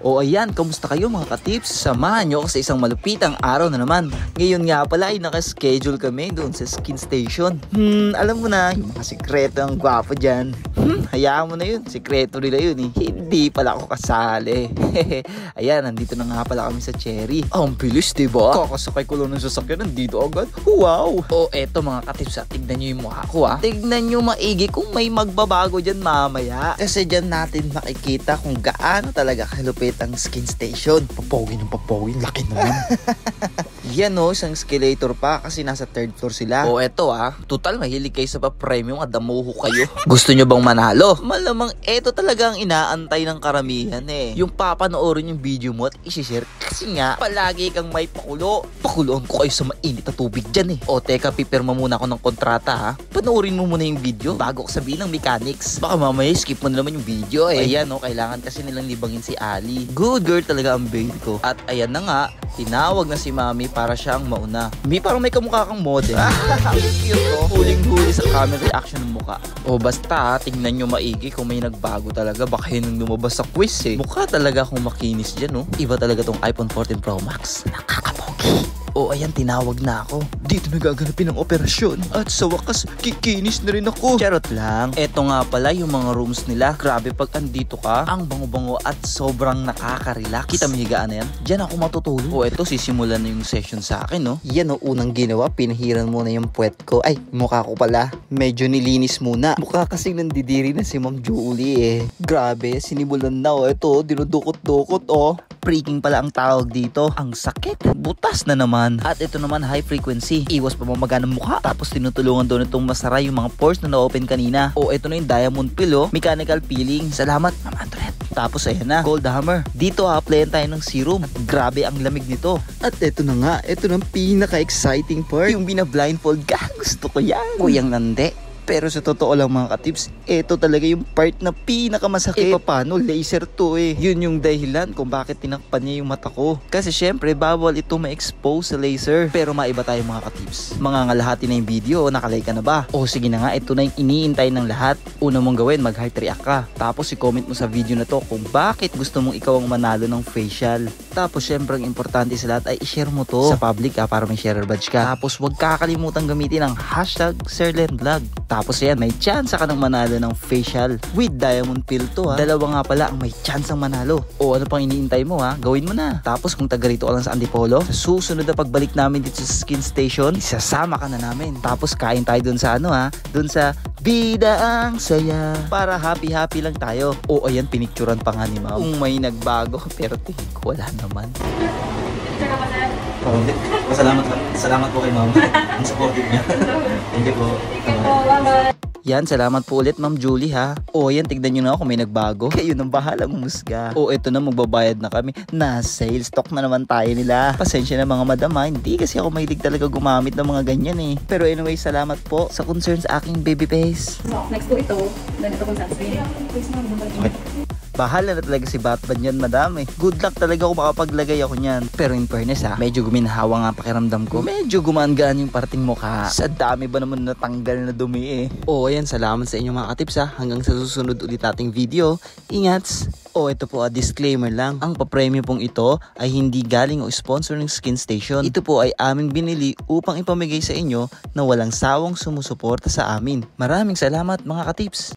O ayan, kamusta kayo mga katips? Samahan nyo ako sa isang malupitang araw na naman. Ngayon nga pala ay nakaschedule kami doon sa skin station. Alam mo na, yung mga sikreto ang gwapo dyan. Hayaan mo na yun, sikreto nila yun eh. Hindi pala ako kasali. Ayan, nandito na nga pala kami sa Cherry. Ang bilis diba? Kakasakay ko lang ng sasakyan, nandito agad. Wow! O eto mga katips, tignan nyo yung mukha ko ah. Tignan nyo maigi kung may magbabago dyan mamaya. Kasi dyan natin makikita kung gaano talaga kalupit ang skin station. Papawin ng papawin, laki naman. Yan o, isang escalator pa kasi nasa 3rd floor sila. O eto ah, total mahilig kayo sa pa-premium at damuho kayo. Gusto nyo bang manalo? Malamang eto talaga ang inaantay ng karamihan eh. Yung papanoorin yung video mo at isishare kasi nga palagi kang may pakulo. Pakuloan ko kayo sa mainit na tubig dyan eh. O teka, pipirma muna ako ng kontrata ha. Panoorin mo muna yung video bago ko sabihin ng mechanics. Baka mamaya skip mo na naman yung video eh. Ayan o, kailangan kasi nilang libangin si Ali. Good girl talaga ang baby ko. At ayan na nga, tinawag na si Mami para siyang mauna. Parang may kamukha kang model. Cute to. Huling-huli sa camera reaction ng mukha. O basta, tingnan nyo maigi kung may nagbago talaga. Baka yun nung lumabas sa quiz eh. Mukha talaga akong makinis dyan no. Iba talaga tong iPhone 14 Pro Max. Nakakapogi. O ayan, tinawag na ako. Dito na gaganapin ang operasyon. At sa wakas, kikinis na rin ako. Charot lang. Eto nga pala yung mga rooms nila. Grabe pag andito ka, ang bango-bango at sobrang nakaka-relax. Kita mo higaan na yan? Diyan ako matutulog. O eto, sisimulan na yung session sa akin no. Yan o, unang ginawa, pinahiran muna yung puwet ko. Ay, mukha ko pala. Medyo nilinis muna. Mukha kasing nandidiri na si Ma'am Julie eh. Grabe, sinimulan na o. Eto, dinudukot-dukot o. Freaking pala ang tawag dito. Ang sakit. Butas na naman. At ito naman high frequency. Iwas pamamaga ng mukha. Tapos tinutulungan doon itong masara yung mga pores na na-open kanina. O ito na yung diamond pillow. Mechanical peeling. Salamat, Ma'am Andret. Tapos ayan na, gold hammer. Dito applyan tayo ng serum. At grabe ang lamig nito. At ito na nga, ito na ang pinaka-exciting part. Yung bina-blindfold ka. Gusto ko yan. Kuyang nande. Pero sa totoo lang mga katips, ito talaga yung part na pinakamasakit. Paano? Laser to eh. Yun yung dahilan kung bakit tinakpan niya yung mata ko. Kasi syempre, bawal ito ma-expose sa laser. Pero maiba tayo mga katips. Mangangalahati na yung video, nakalike ka na ba? O sige na nga, ito na yung iniintay ng lahat. Una mong gawin, mag-heart react ka. Tapos i-comment mo sa video na to kung bakit gusto mong ikaw ang manalo ng facial. Tapos syempre, ang importante sa lahat ay i-share mo to sa public para may sharer badge ka. Tapos huwag kakalimutan gamitin ang hashtag #SirLenVlog. Tapos yan, may chance ka ng manalo ng facial with diamond pill to ha. Dalawa nga pala ang may chance ang manalo. O ano pang iniintay mo ha? Gawin mo na. Tapos kung taga rito ka lang sa Antipolo, sa susunod na pagbalik namin dito sa skin station, isasama ka na namin. Tapos kain tayo dun sa ano ha? Dun sa Bida ang Saya. Para happy-happy lang tayo. O ayan, pinicturan pa nga ni Ma'am. Kung may nagbago, pero tingin ko wala naman. Salamat po kay Ma'am. Ang supportive niya. Thank you po. Yan, salamat po ulit Ma'am Julie ha. O yan, tignan nyo na kung may nagbago. Kayo nang bahalang umusga. O eto na, magbabayad na kami. Na sales stock na naman tayo nila. Pasensya na mga madam ha. Hindi kasi ako mahilig talaga gumamit ng mga ganyan eh. Pero anyway, salamat po sa concern sa aking baby face. So, next po ito. Ganito kung sunscreen. Okay. Bahala na talaga si Batman yan, madam eh. Good luck talaga kung makapaglagay ako niyan. Pero in fairness ha, medyo guminhawa nga pakiramdam ko. Medyo gumaan-gaan yung parting mukha. Sa dami ba naman natanggal na dumi eh. O ayan, salamat sa inyong mga katips ha. Hanggang sa susunod ulit ating video. Ingats! O ito po, disclaimer lang. Ang pa-premium pong ito ay hindi galing o sponsor ng Skin Station. Ito po ay aming binili upang ipamigay sa inyo na walang sawang sumusuporta sa amin. Maraming salamat mga katips!